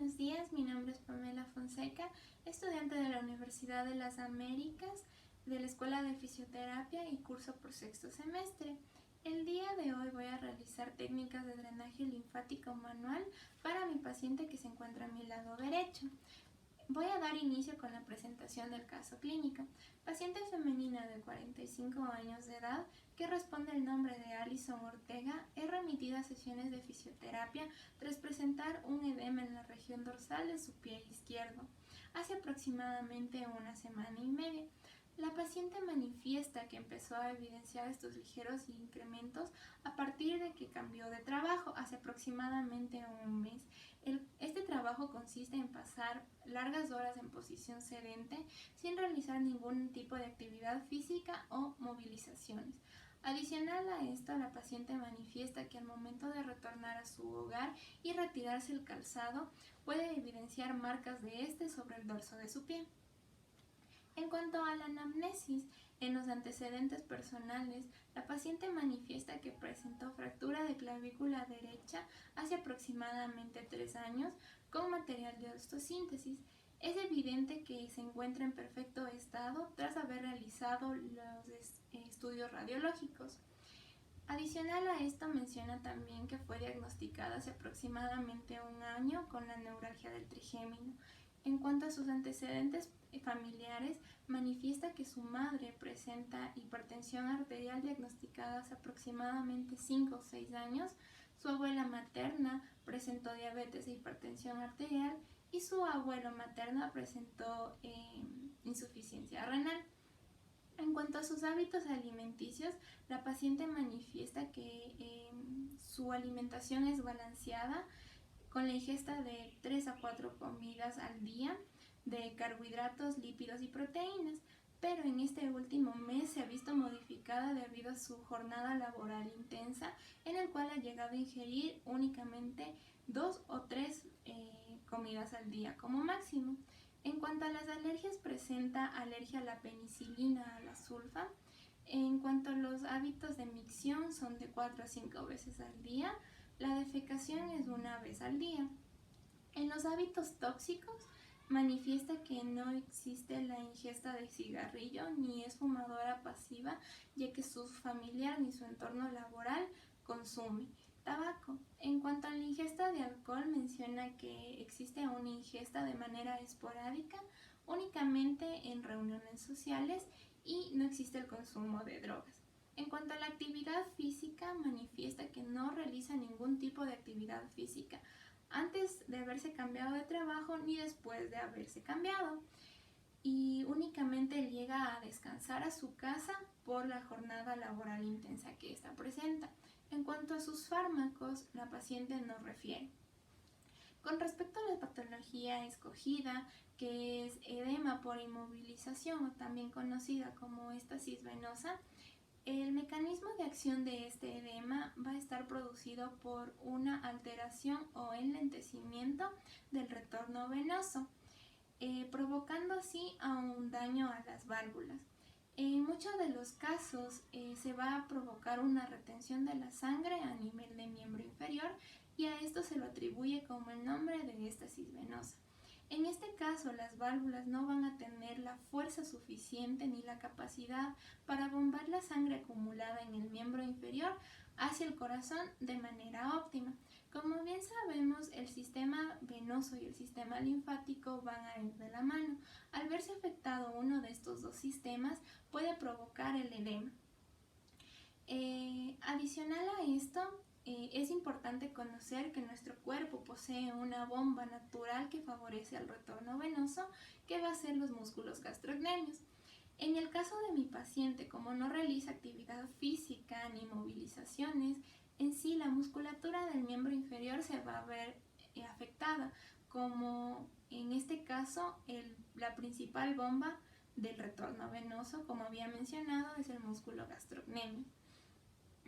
buenos días, mi nombre es Pamela Fonseca, estudiante de la Universidad de las Américas, de la Escuela de Fisioterapia y curso por sexto semestre. El día de hoy voy a realizar técnicas de drenaje linfático manual para mi paciente que se encuentra a mi lado derecho. Voy a dar inicio con la presentación del caso clínico. Paciente femenina de 45 años de edad que responde al nombre de Alison Ortega es remitida a sesiones de fisioterapia tras presentar un edema en la región dorsal de su pie izquierdo hace aproximadamente una semana y media. La paciente manifiesta que empezó a evidenciar estos ligeros incrementos a partir de que cambió de trabajo hace aproximadamente un mes. Este trabajo consiste en pasar largas horas en posición sedente sin realizar ningún tipo de actividad física o movilizaciones. Adicional a esto, la paciente manifiesta que al momento de retornar a su hogar y retirarse el calzado, puede evidenciar marcas de este sobre el dorso de su pie. En cuanto a la anamnesis, en los antecedentes personales, la paciente manifiesta que presentó fractura de clavícula derecha hace aproximadamente 3 años con material de osteosíntesis. Es evidente que se encuentra en perfecto estado tras haber realizado los estudios radiológicos. Adicional a esto, menciona también que fue diagnosticada hace aproximadamente un año con la neuralgia del trigémino. En cuanto a sus antecedentes familiares, manifiesta que su madre presenta hipertensión arterial diagnosticada hace aproximadamente 5 o 6 años, su abuela materna presentó diabetes e hipertensión arterial y su abuelo materno presentó insuficiencia renal. En cuanto a sus hábitos alimenticios, la paciente manifiesta que su alimentación es balanceada, con la ingesta de 3 a 4 comidas al día de carbohidratos, lípidos y proteínas, pero en este último mes se ha visto modificada debido a su jornada laboral intensa, en el cual ha llegado a ingerir únicamente 2 o 3 comidas al día como máximo. En cuanto a las alergias, presenta alergia a la penicilina, a la sulfa. En cuanto a los hábitos de micción, son de 4 a 5 veces al día. La defecación es una vez al día. En los hábitos tóxicos, manifiesta que no existe la ingesta de cigarrillo ni es fumadora pasiva, ya que su familiar ni su entorno laboral consume tabaco. En cuanto a la ingesta de alcohol, menciona que existe una ingesta de manera esporádica, únicamente en reuniones sociales, y no existe el consumo de drogas. En cuanto a la actividad física, manifiesta que no realiza ningún tipo de actividad física antes de haberse cambiado de trabajo ni después de haberse cambiado, y únicamente llega a descansar a su casa por la jornada laboral intensa que ésta presenta. En cuanto a sus fármacos, la paciente nos refiere. Con respecto a la patología escogida, que es edema por inmovilización o también conocida como éstasis venosa, el mecanismo de acción de este edema va a estar producido por una alteración o enlentecimiento del retorno venoso, provocando así a un daño a las válvulas. En muchos de los casos se va a provocar una retención de la sangre a nivel de miembro inferior, y a esto se lo atribuye como el nombre de éstasis venosa. En este caso, las válvulas no van a tener la fuerza suficiente ni la capacidad para bombar la sangre acumulada en el miembro inferior hacia el corazón de manera óptima. Como bien sabemos, el sistema venoso y el sistema linfático van a ir de la mano. Al verse afectado uno de estos dos sistemas, puede provocar el edema. Adicional a esto, es importante conocer que nuestro cuerpo posee una bomba natural que favorece el retorno venoso, que va a ser los músculos gastrocnemios. En el caso de mi paciente, como no realiza actividad física ni movilizaciones, en sí la musculatura del miembro inferior se va a ver afectada, como en este caso la principal bomba del retorno venoso, como había mencionado, es el músculo gastrocnemio,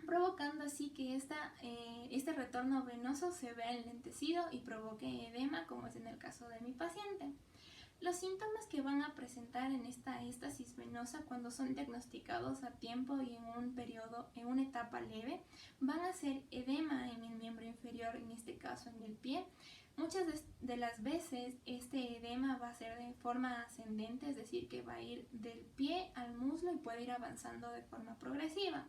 provocando así que este retorno venoso se vea enlentecido y provoque edema, como es en el caso de mi paciente. Los síntomas que van a presentar en esta éstasis venosa cuando son diagnosticados a tiempo y en una etapa leve, van a ser edema en el miembro inferior, en este caso en el pie, Muchas de las veces este edema va a ser de forma ascendente, es decir, que va a ir del pie al muslo y puede ir avanzando de forma progresiva.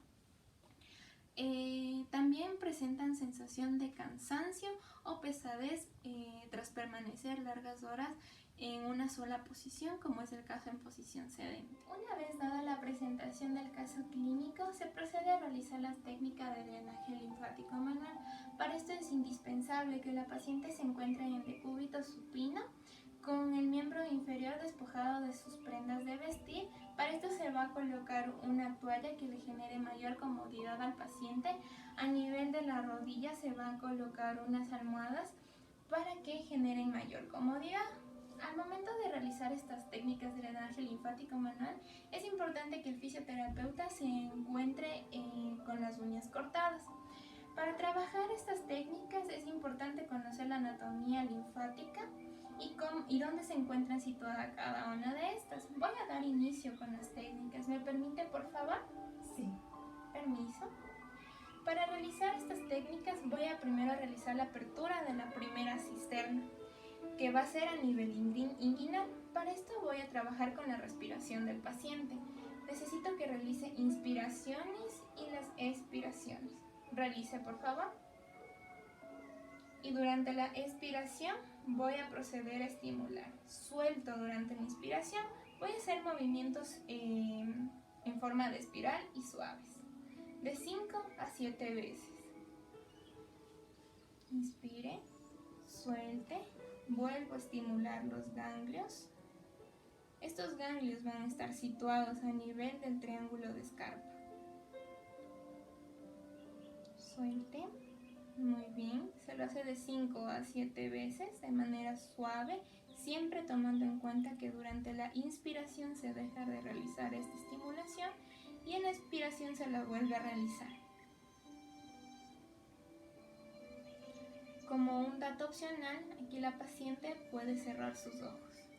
También presentan sensación de cansancio o pesadez tras permanecer largas horas en una sola posición, como es el caso en posición sedente. Una vez dada la presentación del caso clínico, se procede a realizar las técnicas de drenaje linfático manual. Para esto es indispensable que la paciente se encuentre en decúbito supino, con el miembro inferior despojado de sus prendas de vestir. Para esto se va a colocar una toalla que le genere mayor comodidad al paciente. A nivel de la rodilla se van a colocar unas almohadas para que generen mayor comodidad. Al momento de realizar estas técnicas de drenaje linfático manual, es importante que el fisioterapeuta se encuentre con las uñas cortadas. Para trabajar estas técnicas es importante conocer la anatomía linfática y dónde se encuentran situadas cada una de estas. Voy a dar inicio con las técnicas. ¿Me permite, por favor? Sí. Permiso. Para realizar estas técnicas voy a primero realizar la apertura de la primera cisterna, que va a ser a nivel inguinal. Para esto voy a trabajar con la respiración del paciente. Necesito que realice inspiraciones y las expiraciones. Realice, por favor. Y durante la expiración voy a proceder a estimular. Suelto durante la inspiración. Voy a hacer movimientos en forma de espiral y suaves, de 5 a 7 veces. Inspire, suelte, vuelvo a estimular los ganglios. Estos ganglios van a estar situados a nivel del triángulo de Scarpa. Suelte. Muy bien, se lo hace de 5 a 7 veces de manera suave, siempre tomando en cuenta que durante la inspiración se deja de realizar esta estimulación y en la expiración se la vuelve a realizar. Como un dato opcional, aquí la paciente puede cerrar sus ojos.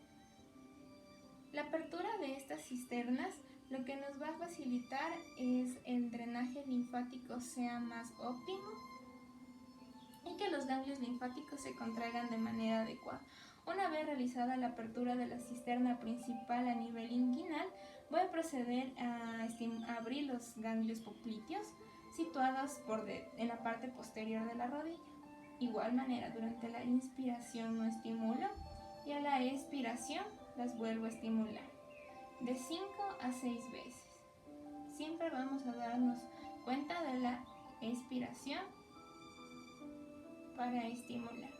La apertura de estas cisternas lo que nos va a facilitar es el drenaje linfático sea más óptimo y que los ganglios linfáticos se contraigan de manera adecuada. Una vez realizada la apertura de la cisterna principal a nivel inguinal, voy a proceder a abrir los ganglios popliteos situados en la parte posterior de la rodilla. Igual manera, durante la inspiración no estimulo y a la expiración las vuelvo a estimular de 5 a 6 veces. Siempre vamos a darnos cuenta de la expiración para estimular.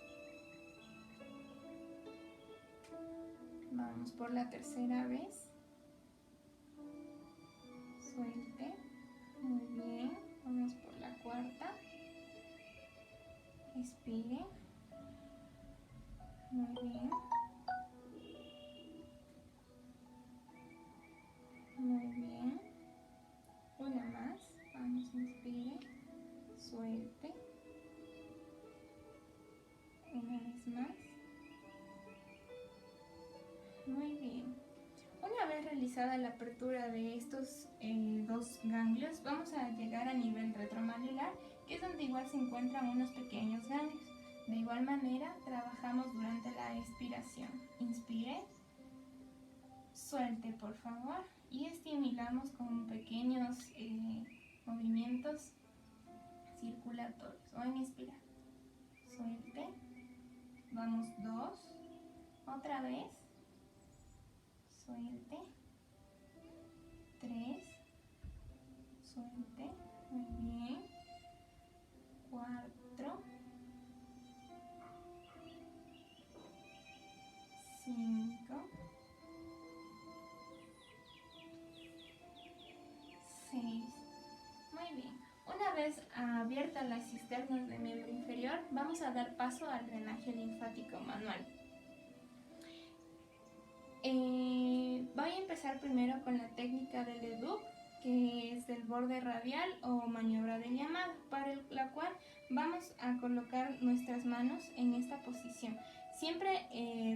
Vamos por la tercera vez. Suelte. Muy bien. Vamos por la cuarta. Expire. Muy bien. Muy bien. Una más. Vamos, inspire. Suelte. Una vez más. Muy bien. Una vez realizada la apertura de estos dos ganglios, vamos a llegar a nivel retromalular, que es donde igual se encuentran unos pequeños ganglios. De igual manera, trabajamos durante la expiración. Inspire, suelte por favor y estimulamos con pequeños movimientos circulatorios o en espiral. Suelte, vamos 2, otra vez. Suelte, 3, suelte, muy bien, 4, 5, 6, muy bien. Una vez abiertas las cisternas de miembro inferior, vamos a dar paso al drenaje linfático manual. Voy a empezar primero con la técnica del Leduc, que es del borde radial o maniobra de llamada, para la cual vamos a colocar nuestras manos en esta posición, siempre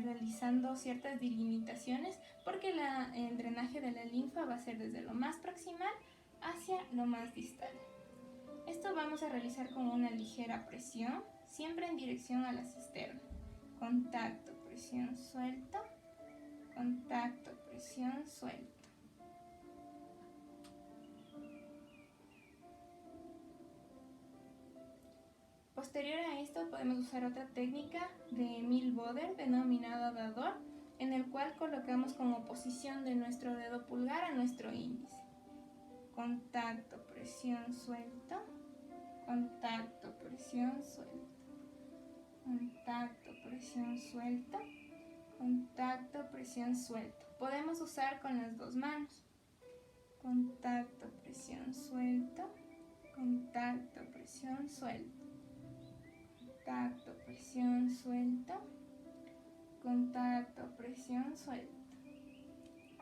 realizando ciertas delimitaciones porque el drenaje de la linfa va a ser desde lo más proximal hacia lo más distal. Esto vamos a realizar con una ligera presión, siempre en dirección a la cisterna. contacto, presión, suelto, contacto, presión, suelto. Posterior a esto podemos usar otra técnica de Emil Boder denominada dador, en el cual colocamos como posición de nuestro dedo pulgar a nuestro índice. Contacto, presión, suelto, contacto, presión, suelto, contacto, presión, suelto, contacto, presión, suelto. Podemos usar con las dos manos. Contacto, presión, suelto, contacto, presión, suelto, contacto, presión, suelto, contacto, presión, suelto.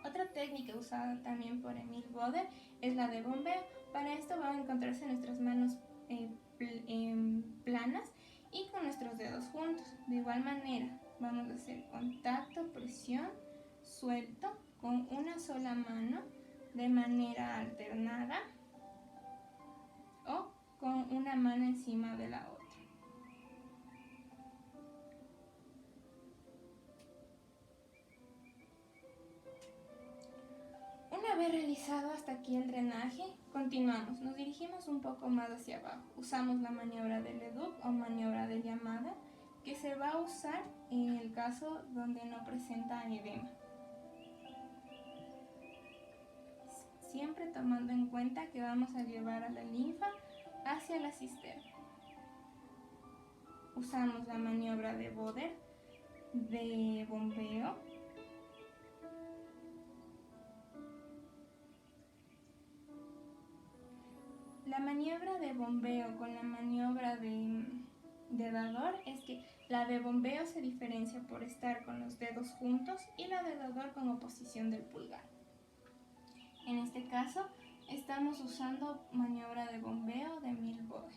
Otra técnica usada también por Emil Boder es la de bombeo. Para esto van a encontrarse nuestras manos planas y con nuestros dedos juntos. De igual manera vamos a hacer contacto, presión, suelto con una sola mano de manera alternada o con una mano encima de la otra. Una vez realizado hasta aquí el drenaje, continuamos. Nos dirigimos un poco más hacia abajo. Usamos la maniobra de Leduc o maniobra de llamada, que se va a usar en el caso donde no presenta edema. Siempre tomando en cuenta que vamos a llevar a la linfa hacia la cisterna. Usamos la maniobra de Boder de bombeo. La maniobra de bombeo con la maniobra de dador es que la de bombeo se diferencia por estar con los dedos juntos y la de dador con oposición del pulgar. En este caso estamos usando maniobra de bombeo de Emil Boder.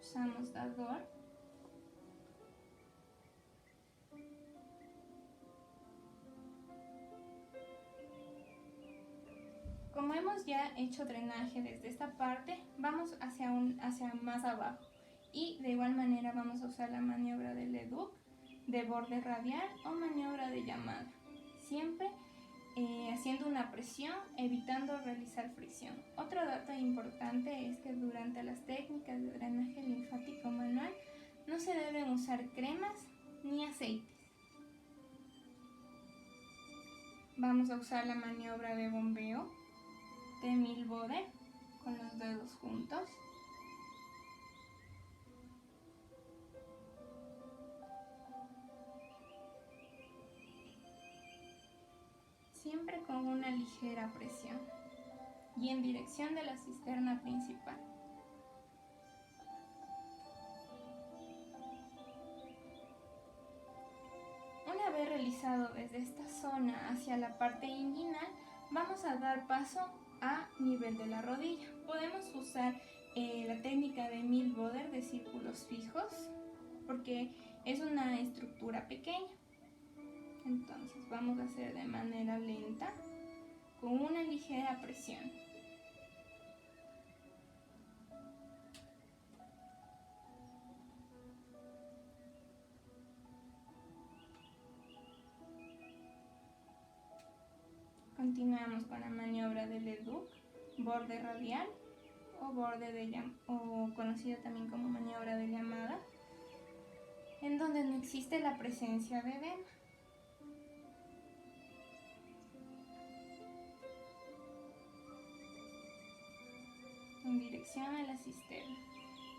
Usamos dador. Como hemos ya hecho drenaje desde esta parte, vamos hacia más abajo. Y de igual manera vamos a usar la maniobra de Leduc, de borde radial o maniobra de llamada. Siempre haciendo una presión, evitando realizar fricción. Otro dato importante es que durante las técnicas de drenaje linfático manual no se deben usar cremas ni aceites. Vamos a usar la maniobra de bombeo de Emil Boder con los dedos juntos. Siempre con una ligera presión y en dirección de la cisterna principal. Una vez realizado desde esta zona hacia la parte inguinal, vamos a dar paso a nivel de la rodilla. Podemos usar la técnica de Emil Boder de círculos fijos porque es una estructura pequeña. Entonces vamos a hacer de manera lenta con una ligera presión. Continuamos con la maniobra de Leduc, borde radial o conocida también como maniobra de llamada, en donde no existe la presencia de edema. En dirección a la cisterna.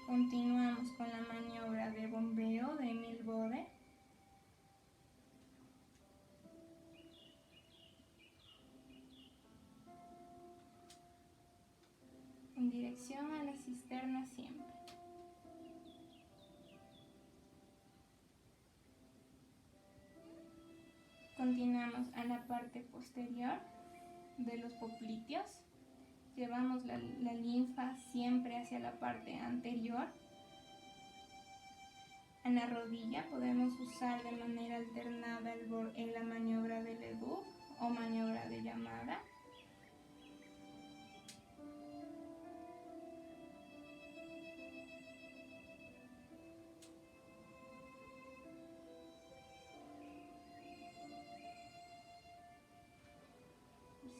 Continuamos con la maniobra de bombeo de Emil Boder. En dirección a la cisterna siempre. Continuamos a la parte posterior de los popliteos. Llevamos la linfa siempre hacia la parte anterior. En la rodilla podemos usar de manera alternada en la maniobra de Leduc o maniobra de llamada.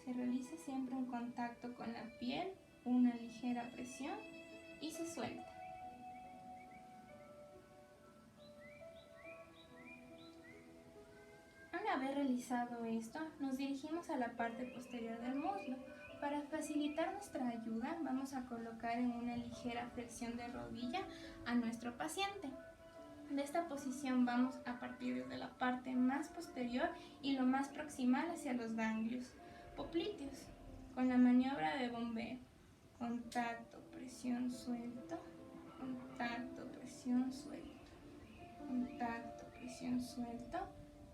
Se realiza siempre un contacto con la piel, una ligera presión y se suelta. Una vez realizado esto, nos dirigimos a la parte posterior del muslo. Para facilitar nuestra ayuda, vamos a colocar en una ligera flexión de rodilla a nuestro paciente. De esta posición vamos a partir desde la parte más posterior y lo más proximal hacia los ganglios popliteos, con la maniobra de bombeo. Contacto, presión, suelto, contacto, presión, suelto, contacto, presión, suelto.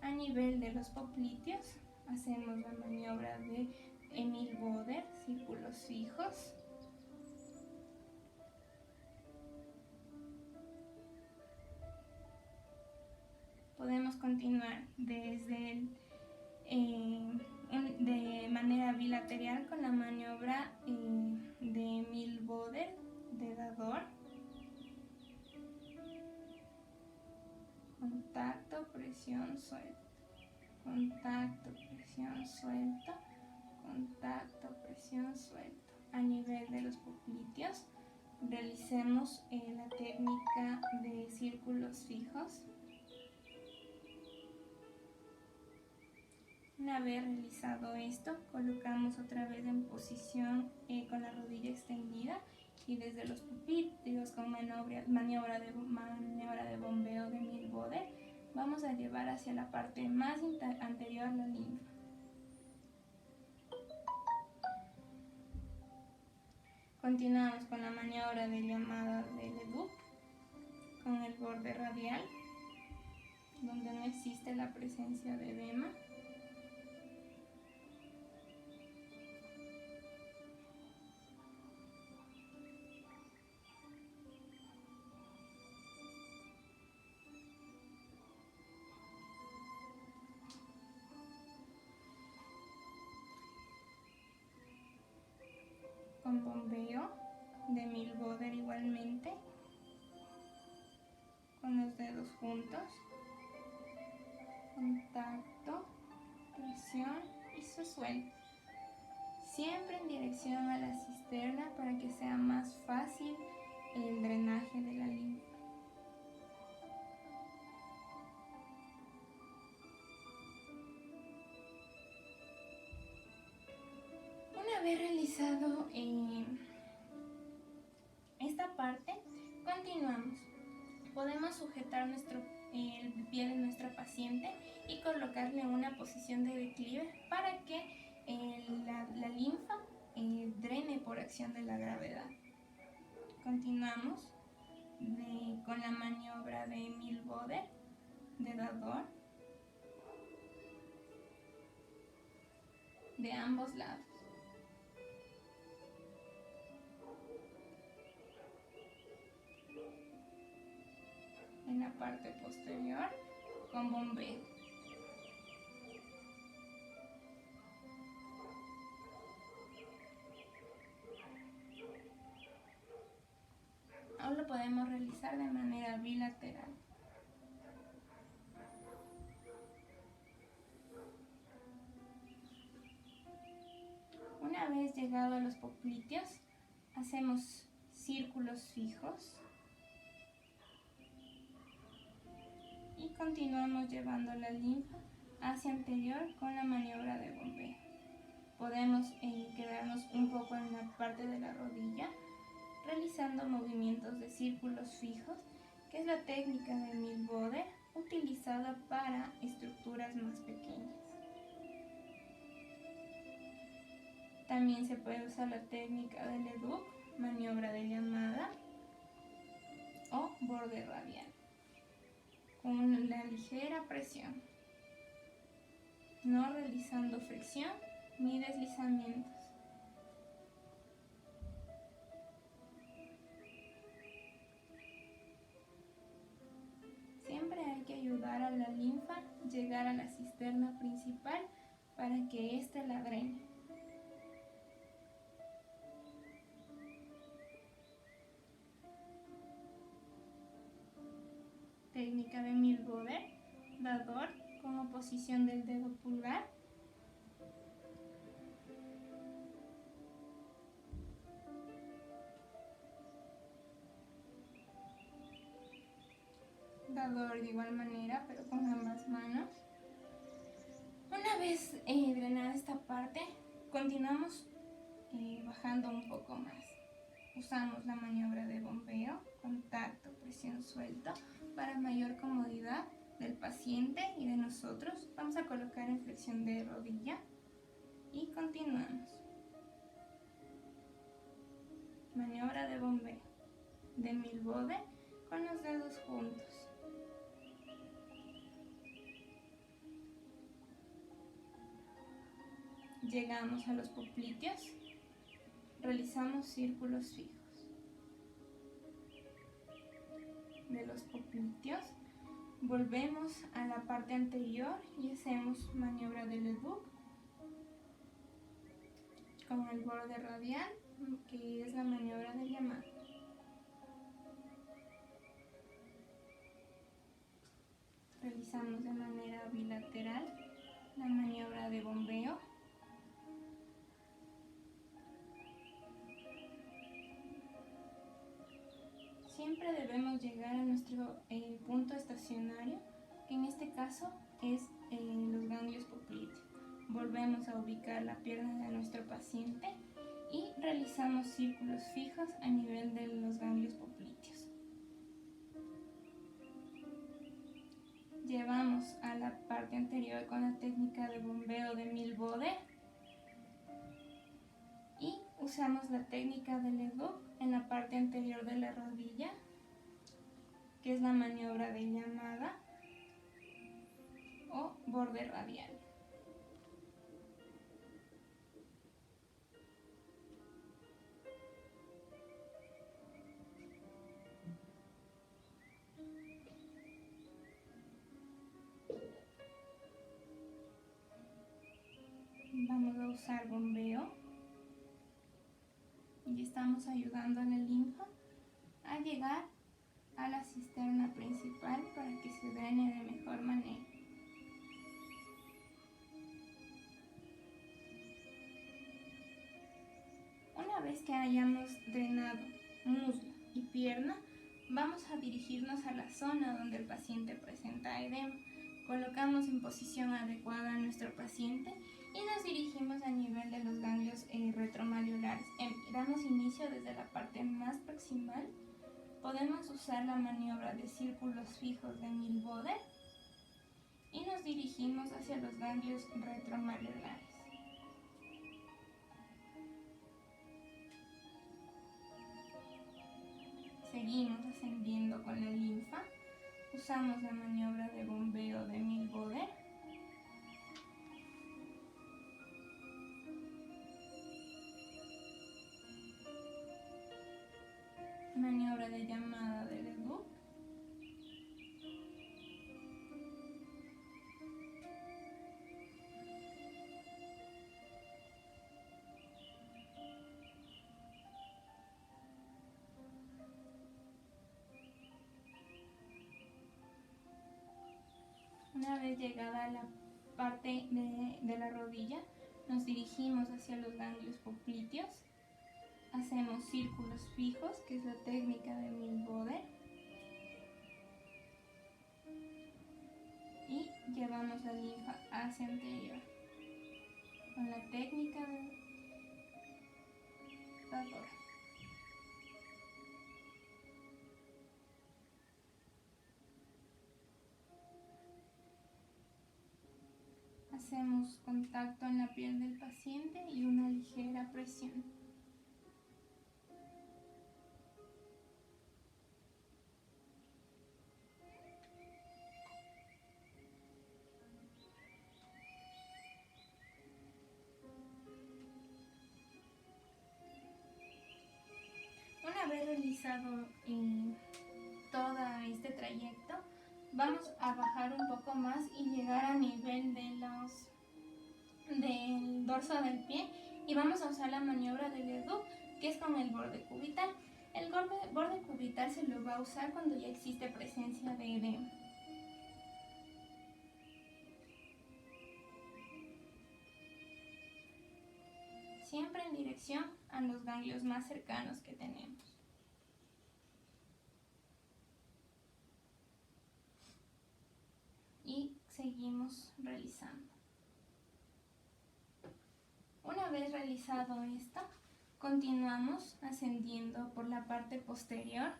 A nivel de los popliteos hacemos la maniobra de Emil Boder, círculos fijos. Podemos continuar desde de manera bilateral con la maniobra de Emil Boder, de dador. Contacto, presión, suelto. Contacto, presión, suelto. Contacto, presión, suelto. A nivel de los popliteos, realicemos la técnica de círculos fijos. Una vez realizado esto, colocamos otra vez en posición con la rodilla extendida y desde los popliteos con maniobra de bombeo de Emil Boder vamos a llevar hacia la parte más anterior la linfa. Continuamos con la maniobra de llamada de Leduc con el borde radial, donde no existe la presencia de edema. Con bombeo de Emil Boder igualmente, con los dedos juntos, contacto, presión y se suelta, siempre en dirección a la cisterna para que sea más fácil el drenaje de la linfa. Una vez realizado esta parte, continuamos. Podemos sujetar el pie de nuestra paciente y colocarle en una posición de declive para que la linfa drene por acción de la gravedad. Continuamos con la maniobra de Emil Boder, de dador, de ambos lados. En la parte posterior con bombeo. Ahora lo podemos realizar de manera bilateral. Una vez llegado a los popliteos, hacemos círculos fijos y continuamos llevando la linfa hacia anterior con la maniobra de bombeo. Podemos quedarnos un poco en la parte de la rodilla realizando movimientos de círculos fijos, que es la técnica de Emil Boder utilizada para estructuras más pequeñas. También se puede usar la técnica de Leduc, maniobra de llamada o borde radial, con una ligera presión, no realizando fricción ni deslizamientos. Siempre hay que ayudar a la linfa a llegar a la cisterna principal para que ésta la drene. Técnica de Emil Boder, dador, con oposición del dedo pulgar. pulsador de igual manera, pero con ambas manos. Una vez drenada esta parte, continuamos bajando un poco más. Usamos la maniobra de bombeo, contacto, presión suelto, para mayor comodidad del paciente y de nosotros. Vamos a colocar en flexión de rodilla y continuamos. Maniobra de bombeo de Milbode con los dedos juntos. Llegamos a los popliteos, realizamos círculos fijos. De los popliteos volvemos a la parte anterior y hacemos maniobra de Leduc con el borde radial, que es la maniobra de llamada. Realizamos de manera bilateral la maniobra de bombeo. Siempre debemos llegar a nuestro punto estacionario, que en este caso es los ganglios popliteos. Volvemos a ubicar la pierna de nuestro paciente y realizamos círculos fijos a nivel de los ganglios popliteos. Llevamos a la parte anterior con la técnica de bombeo de Milbode y usamos la técnica de Leduc en la parte anterior de la rodilla, que es la maniobra de llamada o borde radial. Vamos a usar bombeo y estamos ayudando a la linfa a llegar a la cisterna principal para que se drene de mejor manera. Una vez que hayamos drenado muslo y pierna, vamos a dirigirnos a la zona donde el paciente presenta edema. Colocamos en posición adecuada a nuestro paciente y nos dirigimos a nivel de los ganglios retromaleolares. Damos inicio desde la parte más proximal. Podemos usar la maniobra de círculos fijos de Milbode y nos dirigimos hacia los ganglios retromaleolares. Seguimos ascendiendo con la linfa. Usamos la maniobra de bombeo de Milbode. Maniobra de llamada de Leduc. Una vez llegada a la parte de la rodilla, nos dirigimos hacia los ganglios popliteos. Hacemos círculos fijos, que es la técnica de Milbode. Y llevamos la linfa hacia anterior con la técnica de dador. Hacemos contacto en la piel del paciente y una ligera presión. Una vez realizado todo este trayecto, vamos a bajar un poco más y llegar a nivel del dorso del pie y vamos a usar la maniobra de Leduc, que es con el borde cubital. El borde cubital se lo va a usar cuando ya existe presencia de edema. Siempre en dirección a los ganglios más cercanos que tenemos. seguimos realizando. Una vez realizado esto, continuamos ascendiendo por la parte posterior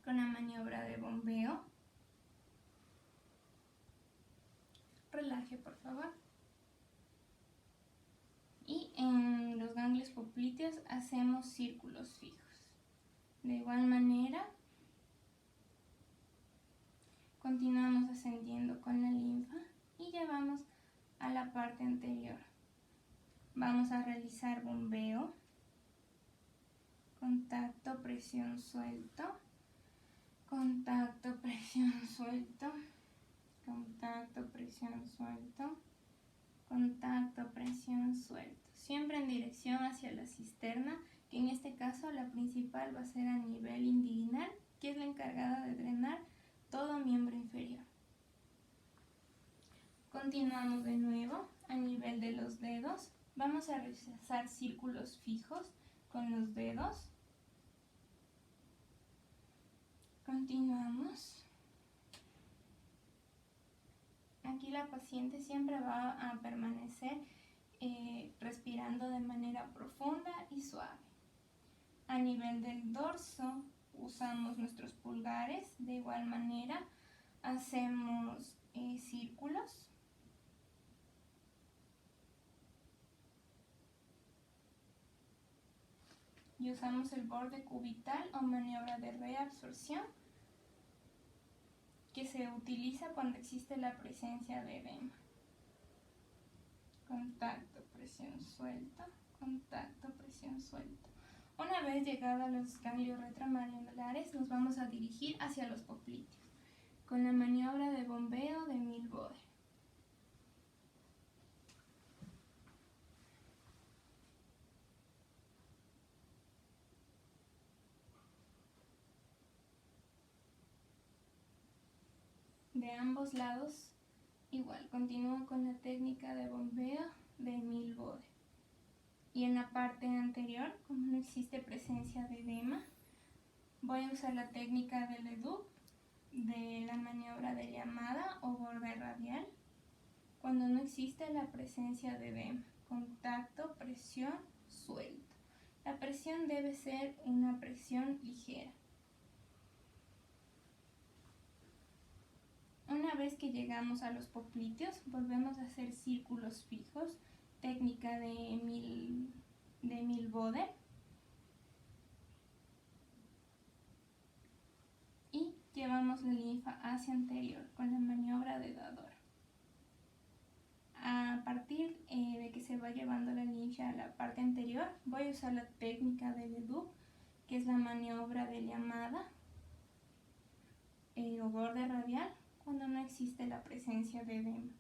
con la maniobra de bombeo. Relaje, por favor. Y en los ganglios popliteos hacemos círculos fijos. De igual manera, continuamos ascendiendo con la linfa y llevamos a la parte anterior. Vamos a realizar bombeo, contacto, presión, suelto, contacto, presión, suelto, contacto, presión, suelto, contacto, presión, suelto. Siempre en dirección hacia la cisterna, que en este caso la principal va a ser a nivel inguinal, que es la encargada de drenar todo miembro inferior. Continuamos de nuevo a nivel de los dedos. Vamos a realizar círculos fijos con los dedos. Continuamos. Aquí la paciente siempre va a permanecer respirando de manera profunda y suave. A nivel del dorso usamos nuestros pulgares, de igual manera hacemos círculos. Y usamos el borde cubital o maniobra de reabsorción, que se utiliza cuando existe la presencia de edema. Contacto, presión, suelta, contacto, presión, suelta. Una vez llegado a los ganglios retromaxilares, nos vamos a dirigir hacia los popliteos con la maniobra de bombeo de Mills-Bode. De ambos lados, igual, continúo con la técnica de bombeo de Mills-Bode. Y en la parte anterior, como no existe presencia de edema, voy a usar la técnica de Leduc, de la maniobra de llamada o borde radial, cuando no existe la presencia de edema. Contacto, presión, suelto. La presión debe ser una presión ligera. Una vez que llegamos a los popliteos, volvemos a hacer círculos fijos, técnica de Mills-Bode. Y llevamos la linfa hacia anterior con la maniobra de dador. A partir de que se va llevando la linfa a la parte anterior, voy a usar la técnica de Leduc, que es la maniobra de llamada o borde radial, cuando no existe la presencia de edema.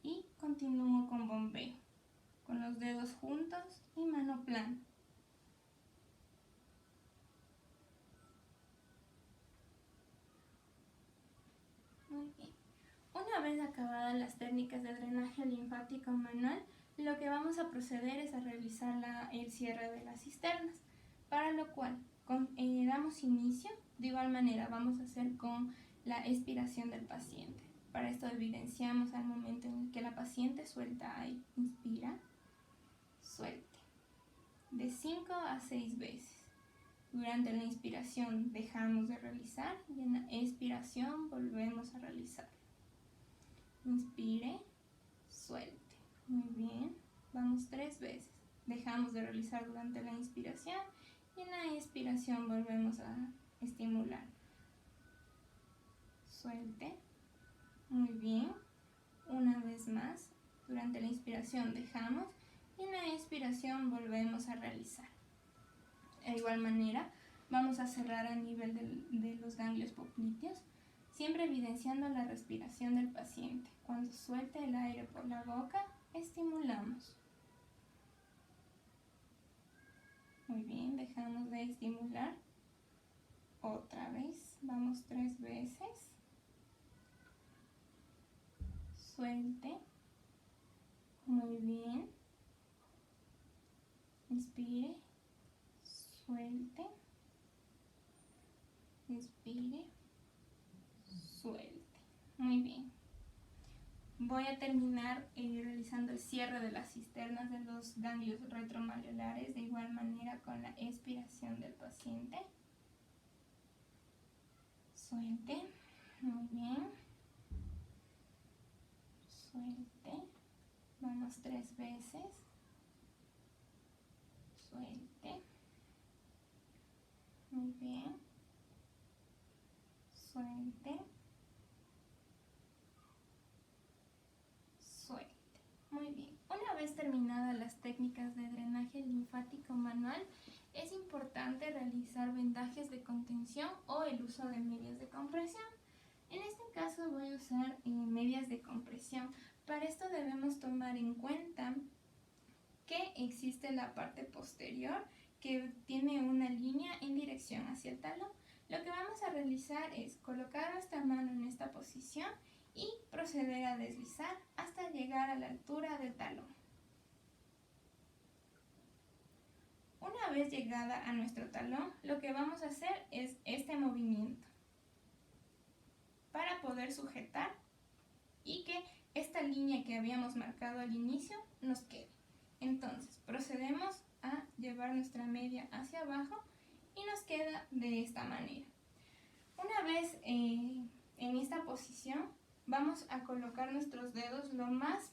Y continúo con bombeo, con los dedos juntos y mano plana. Muy bien. Una vez acabadas las técnicas de drenaje linfático manual, lo que vamos a proceder es a realizar el cierre de las cisternas, para lo cual damos inicio. De igual manera vamos a hacer con la expiración del paciente. Para esto evidenciamos al momento en el que la paciente suelta aire. Inspira, suelte, de 5 a 6 veces. Durante la inspiración dejamos de realizar y en la expiración volvemos a realizar. Inspire, suelte. Muy bien. Vamos 3 veces. Dejamos de realizar durante la inspiración y en la expiración volvemos a estimular. Suelte. Muy bien. Una vez más. Durante la inspiración dejamos y en la expiración volvemos a realizar. De igual manera, vamos a cerrar a nivel de los ganglios popliteos, siempre evidenciando la respiración del paciente. Cuando suelte el aire por la boca, estimulamos. Muy bien, dejamos de estimular. Otra vez, vamos 3 veces. Suelte. Muy bien. Inspire. suelte, respire, suelte. Muy bien. Voy a terminar realizando el cierre de las cisternas de los ganglios retromalleolares, de igual manera con la expiración del paciente. Suelte, muy bien. Suelte, vamos 3 veces. Suelte, muy bien. Suelte. Suelte. Muy bien. Una vez terminadas las técnicas de drenaje linfático manual, es importante realizar vendajes de contención o el uso de medias de compresión. En este caso voy a usar medias de compresión. Para esto debemos tomar en cuenta que existe la parte posterior que tiene una línea en dirección hacia el talón. Lo que vamos a realizar es colocar nuestra mano en esta posición y proceder a deslizar hasta llegar a la altura del talón. Una vez llegada a nuestro talón, lo que vamos a hacer es este movimiento para poder sujetar y que esta línea que habíamos marcado al inicio nos quede. Entonces procedemos a llevar nuestra media hacia abajo y nos queda de esta manera. Una vez en esta posición, vamos a colocar nuestros dedos lo más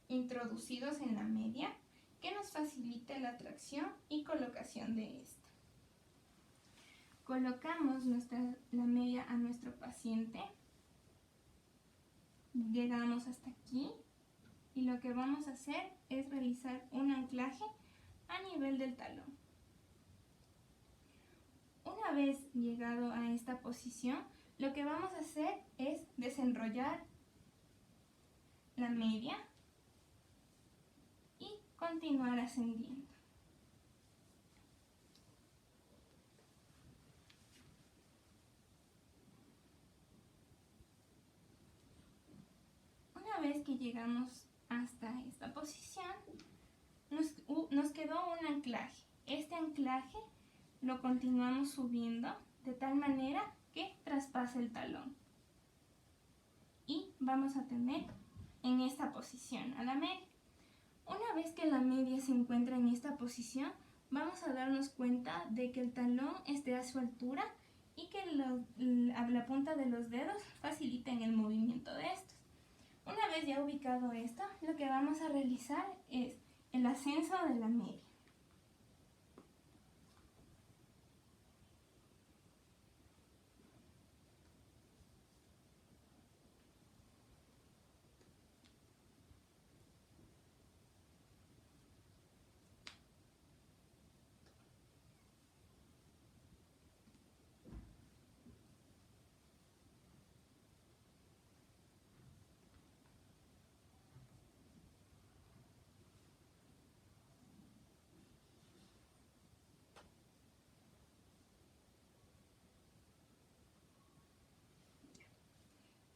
introducidos en la media, que nos facilite la tracción y colocación de esta. Colocamos la media a nuestro paciente, llegamos hasta aquí y lo que vamos a hacer es realizar un anclaje a nivel del talón. Una vez llegado a esta posición, lo que vamos a hacer es desenrollar la media y continuar ascendiendo. Una vez que llegamos hasta esta posición, nos quedó un anclaje. Este anclaje lo continuamos subiendo de tal manera que traspase el talón. Y vamos a tener en esta posición a la media. Una vez que la media se encuentra en esta posición, vamos a darnos cuenta de que el talón esté a su altura y que la punta de los dedos faciliten el movimiento de estos. Una vez ya ubicado esto, lo que vamos a realizar es el ascenso de la media.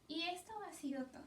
Y esto ha sido todo.